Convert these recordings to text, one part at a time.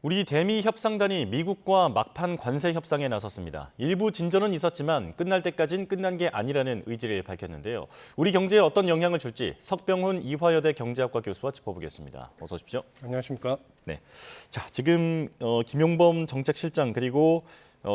우리 대미 협상단이 미국과 막판 관세 협상에 나섰습니다. 일부 진전은 있었지만 끝날 때까진 끝난 게 아니라는 의지를 밝혔는데요. 우리 경제에 어떤 영향을 줄지 석병훈 이화여대 경제학과 교수와 짚어보겠습니다. 어서 오십시오. 안녕하십니까? 네. 자, 지금 김용범 정책실장 그리고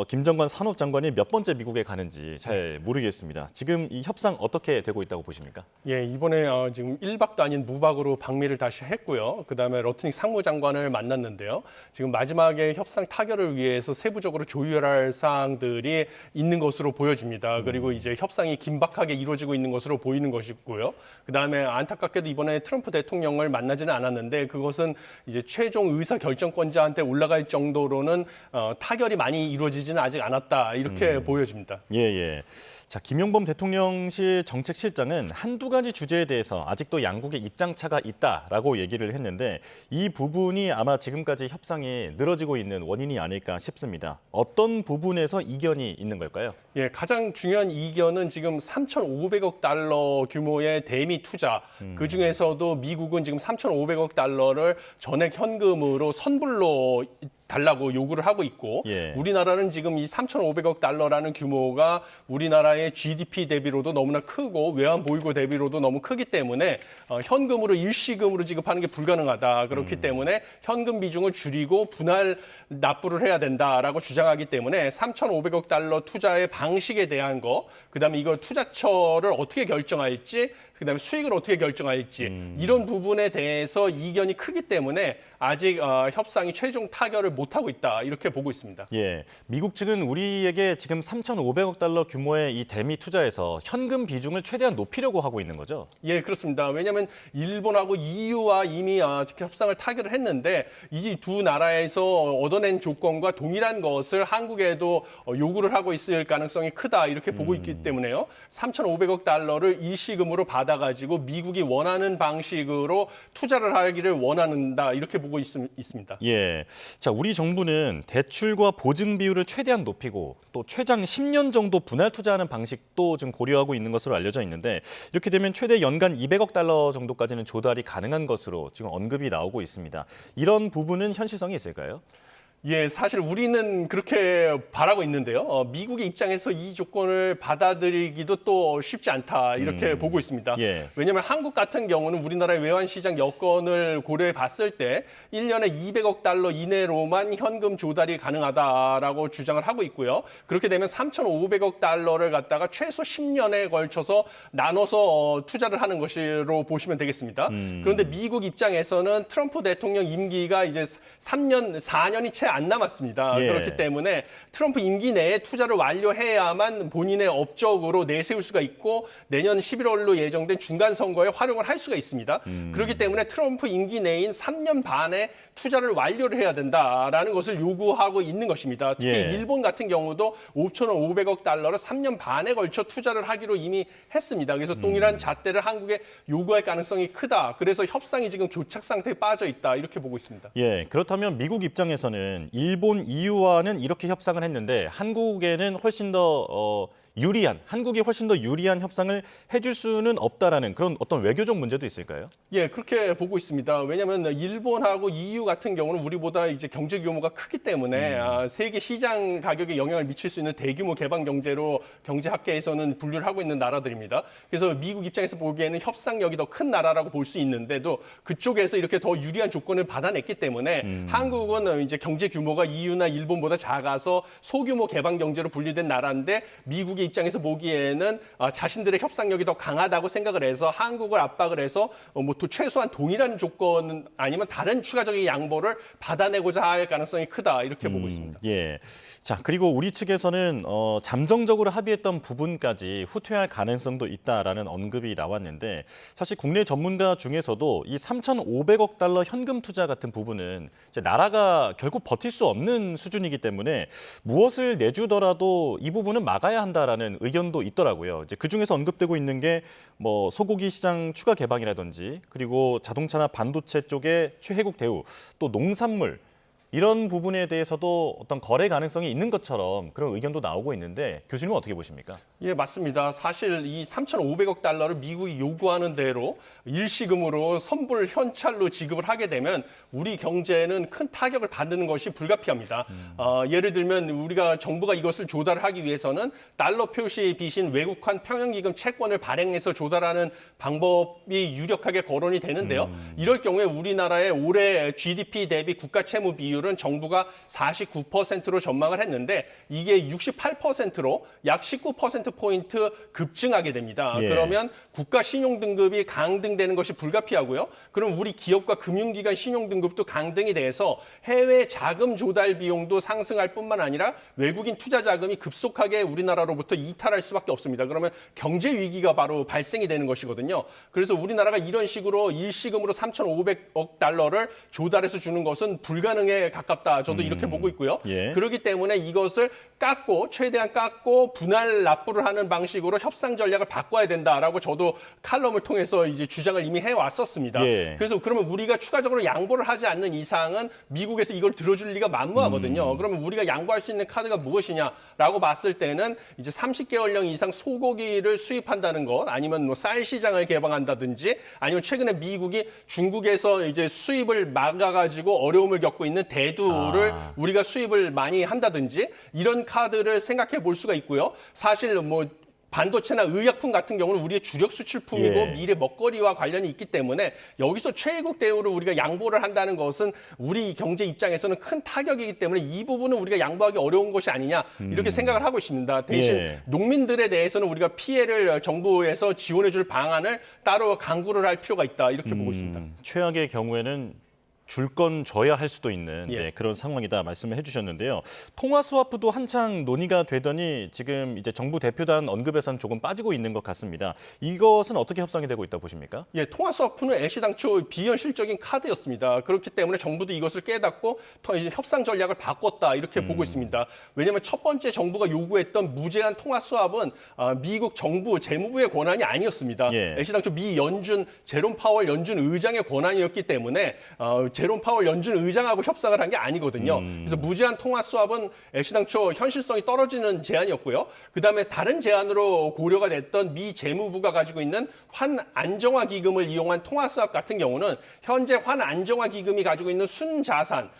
김정관 산업장관이 몇 번째 미국에 가는지 잘 모르겠습니다. 지금 이 협상 어떻게 되고 있다고 보십니까? 예, 이번에 지금 1박도 아닌 무박으로 방미를 다시 했고요. 그다음에 러트닉 상무장관을 만났는데요. 지금 마지막에 협상 타결을 위해서 세부적으로 조율할 사항들이 있는 것으로 보여집니다. 그리고 이제 협상이 긴박하게 이루어지고 있는 것으로 보이는 것이고요. 그다음에 안타깝게도 이번에 트럼프 대통령을 만나지는 않았는데 그것은 이제 최종 의사 결정권자한테 올라갈 정도로는 타결이 많이 이루어지지는 아직 않았다 이렇게 보여집니다. 예. 자, 김용범 대통령실 정책실장은 한두 가지 주제에 대해서 아직도 양국의 입장차가 있다라고 얘기를 했는데 이 부분이 아마 지금까지 협상이 늘어지고 있는 원인이 아닐까 싶습니다. 어떤 부분에서 이견이 있는 걸까요? 예, 가장 중요한 이견은 지금 3,500억 달러 규모의 대미 투자. 그중에서도 미국은 지금 3,500억 달러를 전액 현금으로 선불로 달라고 요구를 하고 있고 예. 우리나라는 지금 이 3,500억 달러라는 규모가 우리나라의 GDP 대비로도 너무나 크고 외환 보유고 대비로도 너무 크기 때문에 현금으로 일시금으로 지급하는 게 불가능하다. 그렇기 때문에 현금 비중을 줄이고 분할 납부를 해야 된다라고 주장하기 때문에 3,500억 달러 투자의 방식에 대한 거, 그다음에 이거 투자처를 어떻게 결정할지, 그다음에 수익을 어떻게 결정할지 이런 부분에 대해서 이견이 크기 때문에 아직 협상이 최종 타결을 못하고 있다 이렇게 보고 있습니다. 예, 미국 측은 우리에게 지금 3,500억 달러 규모의 이 대미 투자에서 현금 비중을 최대한 높이려고 하고 있는 거죠? 예, 그렇습니다. 왜냐하면 일본하고 EU와 이미 협상을 타결을 했는데 이 두 나라에서 얻어낸 조건과 동일한 것을 한국에도 요구를 하고 있을 가능성이 크다 이렇게 보고 있기 때문에요. 3,500억 달러를 일시금으로 받아가지고 미국이 원하는 방식으로 투자를 하기를 원한다 이렇게 보고 있습니다. 예, 자, 우리 정부는 대출과 보증 비율을 최대한 높이고 또 최장 10년 정도 분할 투자하는 방식도 지금 고려하고 있는 것으로 알려져 있는데 이렇게 되면 최대 연간 200억 달러 정도까지는 조달이 가능한 것으로 지금 언급이 나오고 있습니다. 이런 부분은 현실성이 있을까요? 예, 사실 우리는 그렇게 바라고 있는데요. 미국의 입장에서 이 조건을 받아들이기도 또 쉽지 않다 이렇게 보고 있습니다. 예. 왜냐하면 한국 같은 경우는 우리나라의 외환시장 여건을 고려해 봤을 때 1년에 200억 달러 이내로만 현금 조달이 가능하다라고 주장을 하고 있고요. 그렇게 되면 3,500억 달러를 갖다가 최소 10년에 걸쳐서 나눠서 투자를 하는 것으로 보시면 되겠습니다. 그런데 미국 입장에서는 트럼프 대통령 임기가 이제 4년이 채 안 남았습니다. 예. 그렇기 때문에 트럼프 임기 내에 투자를 완료해야만 본인의 업적으로 내세울 수가 있고 내년 11월로 예정된 중간 선거에 활용을 할 수가 있습니다. 그렇기 때문에 트럼프 임기 내인 3년 반에 투자를 완료를 해야 된다라는 것을 요구하고 있는 것입니다. 특히 예. 일본 같은 경우도 5,500억 달러를 3년 반에 걸쳐 투자를 하기로 이미 했습니다. 그래서 동일한 잣대를 한국에 요구할 가능성이 크다. 그래서 협상이 지금 교착 상태에 빠져 있다. 이렇게 보고 있습니다. 예, 그렇다면 미국 입장에서는 일본, EU와는 이렇게 협상을 했는데 한국이 훨씬 더 유리한 협상을 해줄 수는 없다라는 그런 어떤 외교적 문제도 있을까요? 예, 그렇게 보고 있습니다. 왜냐하면 일본하고 EU 같은 경우는 우리보다 이제 경제 규모가 크기 때문에 세계 시장 가격에 영향을 미칠 수 있는 대규모 개방 경제로 경제학계에서는 분류를 하고 있는 나라들입니다. 그래서 미국 입장에서 보기에는 협상력이 더 큰 나라라고 볼 수 있는데도 그쪽에서 이렇게 더 유리한 조건을 받아냈기 때문에 한국은 이제 경제 규모가 EU나 일본보다 작아서 소규모 개방 경제로 분류된 나라인데 미국이 입장에서 보기에는 자신들의 협상력이 더 강하다고 생각을 해서 한국을 압박을 해서 최소한 동일한 조건 아니면 다른 추가적인 양보를 받아내고자 할 가능성이 크다 이렇게 보고 있습니다. 예. 자, 그리고 우리 측에서는 잠정적으로 합의했던 부분까지 후퇴할 가능성도 있다라는 언급이 나왔는데 사실 국내 전문가 중에서도 이 3,500억 달러 현금 투자 같은 부분은 이제 나라가 결국 버틸 수 없는 수준이기 때문에 무엇을 내주더라도 이 부분은 막아야 한다라는 의견도 있더라고요. 이제 그 중에서 언급되고 있는 게 뭐 소고기 시장 추가 개방이라든지 그리고 자동차나 반도체 쪽의 최혜국 대우, 또 농산물 이런 부분에 대해서도 어떤 거래 가능성이 있는 것처럼 그런 의견도 나오고 있는데 교수님은 어떻게 보십니까? 예, 맞습니다. 사실 이 3,500억 달러를 미국이 요구하는 대로 일시금으로 선불 현찰로 지급을 하게 되면 우리 경제는 큰 타격을 받는 것이 불가피합니다. 예를 들면 우리가 정부가 이것을 조달하기 위해서는 달러 표시 빚인 외국환 평형기금 채권을 발행해서 조달하는 방법이 유력하게 거론이 되는데요. 이럴 경우에 우리나라의 올해 GDP 대비 국가 채무 비율은 정부가 49%로 전망을 했는데 이게 68%로 약 19%포인트 급증하게 됩니다. 예. 그러면 국가 신용등급이 강등되는 것이 불가피하고요. 그럼 우리 기업과 금융기관 신용등급도 강등이 돼서 해외 자금 조달 비용도 상승할 뿐만 아니라 외국인 투자 자금이 급속하게 우리나라로부터 이탈할 수밖에 없습니다. 그러면 경제 위기가 바로 발생이 되는 것이거든요. 그래서 우리나라가 이런 식으로 일시금으로 3,500억 달러를 조달해서 주는 것은 불가능에 가깝다. 저도 이렇게 보고 있고요. 예. 그렇기 때문에 이것을 최대한 깎고 분할 납부를 하는 방식으로 협상 전략을 바꿔야 된다라고 저도 칼럼을 통해서 이제 주장을 이미 해왔었습니다. 예. 그래서 그러면 우리가 추가적으로 양보를 하지 않는 이상은 미국에서 이걸 들어줄 리가 만무하거든요. 그러면 우리가 양보할 수 있는 카드가 무엇이냐라고 봤을 때는 이제 30개월령 이상 소고기를 수입한다는 것, 아니면 뭐 쌀 시장을 개방한다든지, 아니면 최근에 미국이 중국에서 이제 수입을 막아가지고 어려움을 겪고 있는 대두를 우리가 수입을 많이 한다든지 이런 카드를 생각해 볼 수가 있고요. 사실 뭐 반도체나 의약품 같은 경우는 우리의 주력 수출품이고 예. 미래 먹거리와 관련이 있기 때문에 여기서 최애국 대우를 우리가 양보를 한다는 것은 우리 경제 입장에서는 큰 타격이기 때문에 이 부분은 우리가 양보하기 어려운 것이 아니냐 이렇게 생각을 하고 있습니다. 대신 예. 농민들에 대해서는 우리가 피해를 정부에서 지원해 줄 방안을 따로 강구를 할 필요가 있다 이렇게 보고 있습니다. 최악의 경우에는 줄 건 줘야 할 수도 있는 예. 네, 그런 상황이다 말씀을 해주셨는데요. 통화 스와프도 한창 논의가 되더니 지금 이제 정부 대표단 언급에서는 조금 빠지고 있는 것 같습니다. 이것은 어떻게 협상이 되고 있다 보십니까? 예, 통화 스와프는 애시당초 비현실적인 카드였습니다. 그렇기 때문에 정부도 이것을 깨닫고 이제 협상 전략을 바꿨다 이렇게 보고 있습니다. 왜냐하면 첫 번째 정부가 요구했던 무제한 통화 스왑은 미국 정부 재무부의 권한이 아니었습니다. 예. 애시당초 미 연준 제롬 파월 연준 의장의 권한이었기 때문에 제롬 파월 연준 의장하고 협상을 한 게 아니거든요. 그래서 무제한 통화 스왑은 애시당초 현실성이 떨어지는 제안이었고요. 그다음에 다른 제안으로 고려가 됐던 미 재무부가 가지고 있는 환 안정화 기금을 이용한 통화 스왑 같은 경우는 현재 환 안정화 기금이 가지고 있는 순자산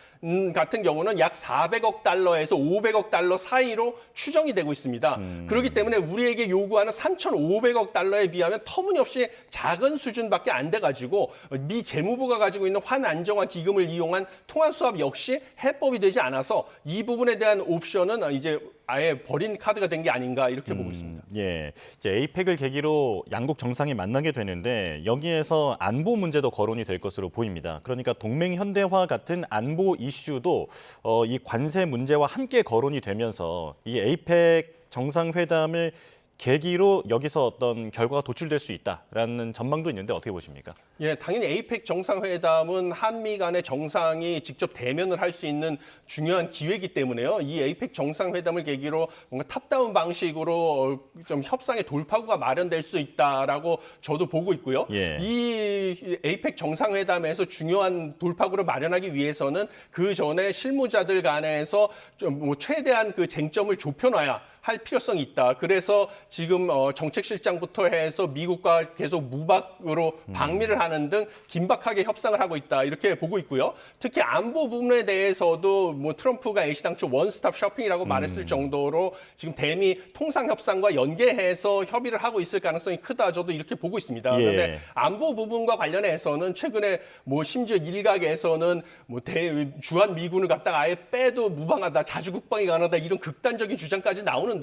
같은 경우는 약 400억 달러에서 500억 달러 사이로 추정이 되고 있습니다. 그렇기 때문에 우리에게 요구하는 3,500억 달러에 비하면 터무니없이 작은 수준밖에 안 돼가지고 미 재무부가 가지고 있는 환 안정화 기금을 이용한 통화 수합 역시 해법이 되지 않아서 이 부분에 대한 옵션은 이제 아예 버린 카드가 된 게 아닌가 이렇게 보고 있습니다. 예, 이제 에이펙을 계기로 양국 정상이 만나게 되는데 여기에서 안보 문제도 거론이 될 것으로 보입니다. 그러니까 동맹 현대화 같은 안보 이슈도 이 관세 문제와 함께 거론이 되면서 이 에이펙 정상회담을 계기로 여기서 어떤 결과가 도출될 수 있다라는 전망도 있는데 어떻게 보십니까? 예, 당연히 에이펙 정상회담은 한미 간의 정상이 직접 대면을 할 수 있는 중요한 기회이기 때문에요. 이 에이펙 정상회담을 계기로 뭔가 탑다운 방식으로 좀 협상의 돌파구가 마련될 수 있다라고 저도 보고 있고요. 예. 이 에이펙 정상회담에서 중요한 돌파구를 마련하기 위해서는 그 전에 실무자들 간에서 좀 뭐 최대한 그 쟁점을 좁혀놔야 할 필요성이 있다. 그래서 지금 정책실장부터 해서 미국과 계속 무박으로 방미를 하는 등 긴박하게 협상을 하고 있다. 이렇게 보고 있고요. 특히 안보 부분에 대해서도 뭐 트럼프가 애시당초 원스톱 쇼핑이라고 말했을 정도로 지금 대미 통상 협상과 연계해서 협의를 하고 있을 가능성이 크다. 저도 이렇게 보고 있습니다. 예. 그런데 안보 부분과 관련해서는 최근에 뭐 심지어 일각에서는 뭐 주한 미군을 갖다가 아예 빼도 무방하다, 자주 국방이 가능하다 이런 극단적인 주장까지 나오는데요.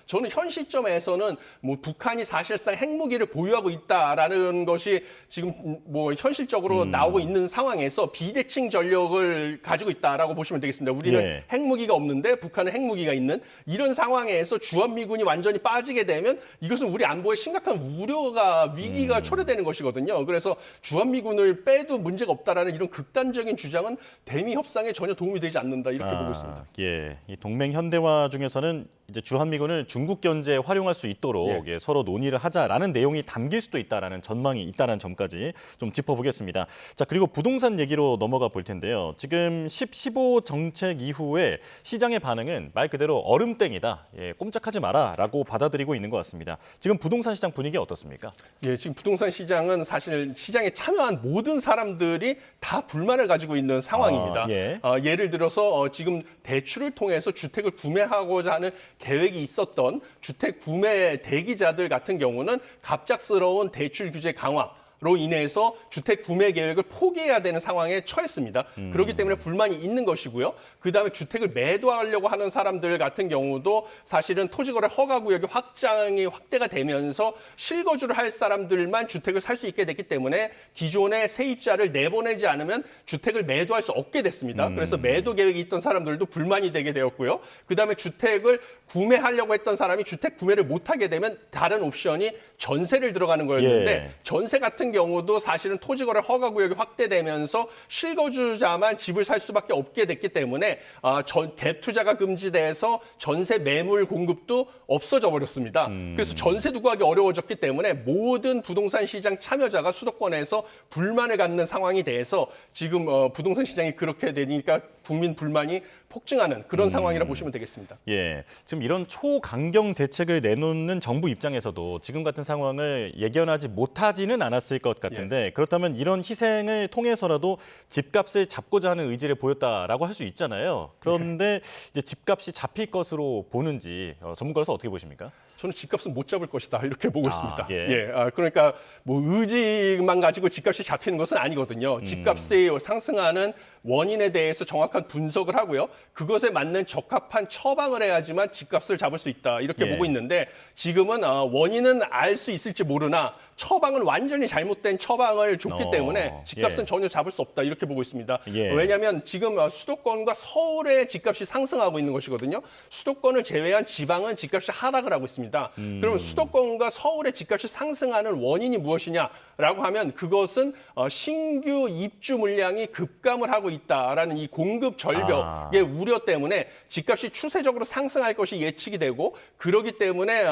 저는 현 시점에서는 뭐 북한이 사실상 핵무기를 보유하고 있다라는 것이 지금 뭐 현실적으로 나오고 있는 상황에서 비대칭 전력을 가지고 있다라고 보시면 되겠습니다. 우리는 예. 핵무기가 없는데 북한은 핵무기가 있는 이런 상황에서 주한미군이 완전히 빠지게 되면 이것은 우리 안보에 심각한 우려가 위기가 초래되는 것이거든요. 그래서 주한미군을 빼도 문제가 없다라는 이런 극단적인 주장은 대미 협상에 전혀 도움이 되지 않는다 이렇게 보고 있습니다. 예, 이 동맹 현대화 중에서는 이제 주한미군을 중국 견제에 활용할 수 있도록 예, 서로 논의를 하자라는 내용이 담길 수도 있다라는 전망이 있다는 점까지 좀 짚어보겠습니다. 자, 그리고 부동산 얘기로 넘어가 볼 텐데요. 지금 15 정책 이후에 시장의 반응은 말 그대로 얼음땡이다. 예, 꼼짝하지 마라라고 받아들이고 있는 것 같습니다. 지금 부동산 시장 분위기 어떻습니까? 예, 지금 부동산 시장은 사실 시장에 참여한 모든 사람들이 다 불만을 가지고 있는 상황입니다. 예를 들어서 지금 대출을 통해서 주택을 구매하고자 하는 계획이 있었던 주택 구매 대기자들 같은 경우는 갑작스러운 대출 규제 강화로 인해서 주택 구매 계획을 포기해야 되는 상황에 처했습니다. 그렇기 때문에 불만이 있는 것이고요. 그다음에 주택을 매도하려고 하는 사람들 같은 경우도 사실은 토지거래 허가구역이 확대가 되면서 실거주를 할 사람들만 주택을 살 수 있게 됐기 때문에 기존의 세입자를 내보내지 않으면 주택을 매도할 수 없게 됐습니다. 그래서 매도 계획이 있던 사람들도 불만이 되게 되었고요. 그다음에 주택을 구매하려고 했던 사람이 주택 구매를 못하게 되면 다른 옵션이 전세를 들어가는 거였는데 전세 같은 경우도 사실은 토지거래 허가구역이 확대되면서 실거주자만 집을 살 수밖에 없게 됐기 때문에 갭 투자가 금지돼서 전세 매물 공급도 없어져 버렸습니다. 그래서 전세도 구하기 어려워졌기 때문에 모든 부동산 시장 참여자가 수도권에서 불만을 갖는 상황이 돼서 지금 부동산 시장이 그렇게 되니까 국민 불만이 폭증하는 그런 상황이라 보시면 되겠습니다. 예, 지금 이런 초강경 대책을 내놓는 정부 입장에서도 지금 같은 상황을 예견하지 못하지는 않았을 것 같은데 그렇다면 이런 희생을 통해서라도 집값을 잡고자 하는 의지를 보였다라고 할 수 있잖아요. 그런데 이제 집값이 잡힐 것으로 보는지 전문가로서 어떻게 보십니까? 저는 집값은 못 잡을 것이다 이렇게 보고 있습니다. 그러니까 뭐 의지만 가지고 집값이 잡히는 것은 아니거든요. 집값이 상승하는 원인에 대해서 정확한 분석을 하고요. 그것에 맞는 적합한 처방을 해야지만 집값을 잡을 수 있다 이렇게 보고 있는데 지금은 원인은 알 수 있을지 모르나 처방은 완전히 잘못된 처방을 줬기 때문에 집값은 전혀 잡을 수 없다 이렇게 보고 있습니다. 왜냐하면 지금 수도권과 서울의 집값이 상승하고 있는 것이거든요. 수도권을 제외한 지방은 집값이 하락을 하고 있습니다. 그러면 수도권과 서울의 집값이 상승하는 원인이 무엇이냐라고 하면 그것은 신규 입주 물량이 급감을 하고 있다라는 이 공급 절벽의 우려 때문에 집값이 추세적으로 상승할 것이 예측이 되고 그러기 때문에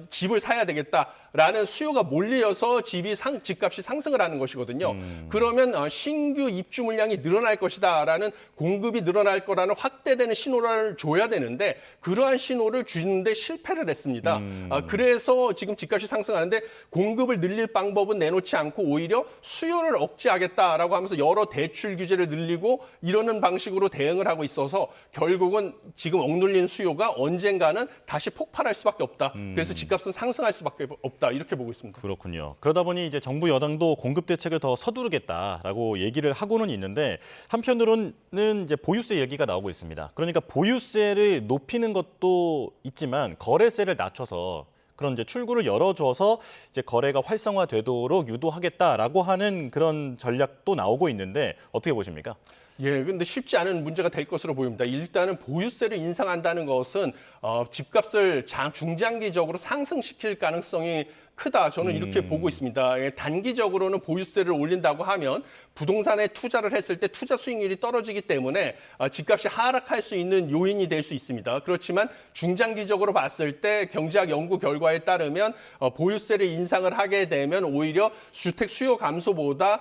집을 사야 되겠다라는 수요가 몰리어서 집값이 상승을 하는 것이거든요. 그러면 신규 입주 물량이 늘어날 것이다라는 공급이 늘어날 거라는 확대되는 신호를 줘야 되는데 그러한 신호를 주는데 실패를 했습니다. 그래서 지금 집값이 상승하는데 공급을 늘릴 방법은 내놓지 않고 오히려 수요를 억제하겠다라고 하면서 여러 대출 규제를 늘리고 이러는 방식으로 대응을 하고 있어서 결국은 지금 억눌린 수요가 언젠가는 다시 폭발할 수밖에 없다. 그래서 집값은 상승할 수밖에 없다. 이렇게 보고 있습니다. 그렇군요. 그러다 보니 이제 정부 여당도 공급 대책을 더 서두르겠다라고 얘기를 하고는 있는데 한편으로는 이제 보유세 얘기가 나오고 있습니다. 그러니까 보유세를 높이는 것도 있지만 거래세를 낮춰서 그런 이제 출구를 열어줘서 이제 거래가 활성화되도록 유도하겠다라고 하는 그런 전략도 나오고 있는데 어떻게 보십니까? 근데 쉽지 않은 문제가 될 것으로 보입니다. 일단은 보유세를 인상한다는 것은 집값을 중장기적으로 상승시킬 가능성이 크다. 저는 이렇게 보고 있습니다. 단기적으로는 보유세를 올린다고 하면 부동산에 투자를 했을 때 투자 수익률이 떨어지기 때문에 집값이 하락할 수 있는 요인이 될 수 있습니다. 그렇지만 중장기적으로 봤을 때 경제학 연구 결과에 따르면 보유세를 인상을 하게 되면 오히려 주택 수요 감소보다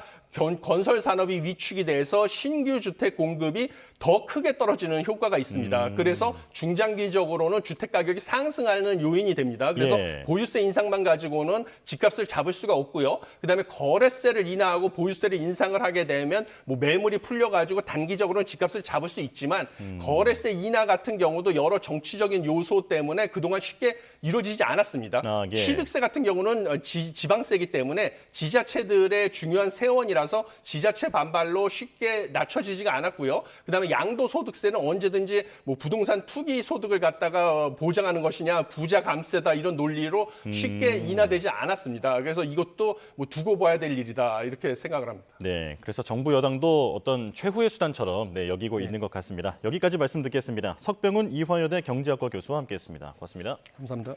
건설 산업이 위축이 돼서 신규 주택 공급이 더 크게 떨어지는 효과가 있습니다. 그래서 중장기적으로는 주택 가격이 상승하는 요인이 됩니다. 그래서 보유세 인상만 가지고는 집값을 잡을 수가 없고요. 그다음에 거래세를 인하하고 보유세를 인상을 하게 되면 뭐 매물이 풀려가지고 단기적으로는 집값을 잡을 수 있지만 거래세 인하 같은 경우도 여러 정치적인 요소 때문에 그동안 쉽게 이루어지지 않았습니다. 취득세 같은 경우는 지방세이기 때문에 지자체들의 중요한 세원이라서 지자체 반발로 쉽게 낮춰지지가 않았고요. 그다음에 양도소득세는 언제든지 뭐 부동산 투기 소득을 갖다가 보장하는 것이냐 부자 감세다 이런 논리로 쉽게 인하되지 않았습니다. 그래서 이것도 뭐 두고 봐야 될 일이다 이렇게 생각을 합니다. 네, 그래서 정부 여당도 어떤 최후의 수단처럼 여기고 있는 것 같습니다. 여기까지 말씀 듣겠습니다. 석병훈 이화여대 경제학과 교수와 함께했습니다. 고맙습니다. 감사합니다.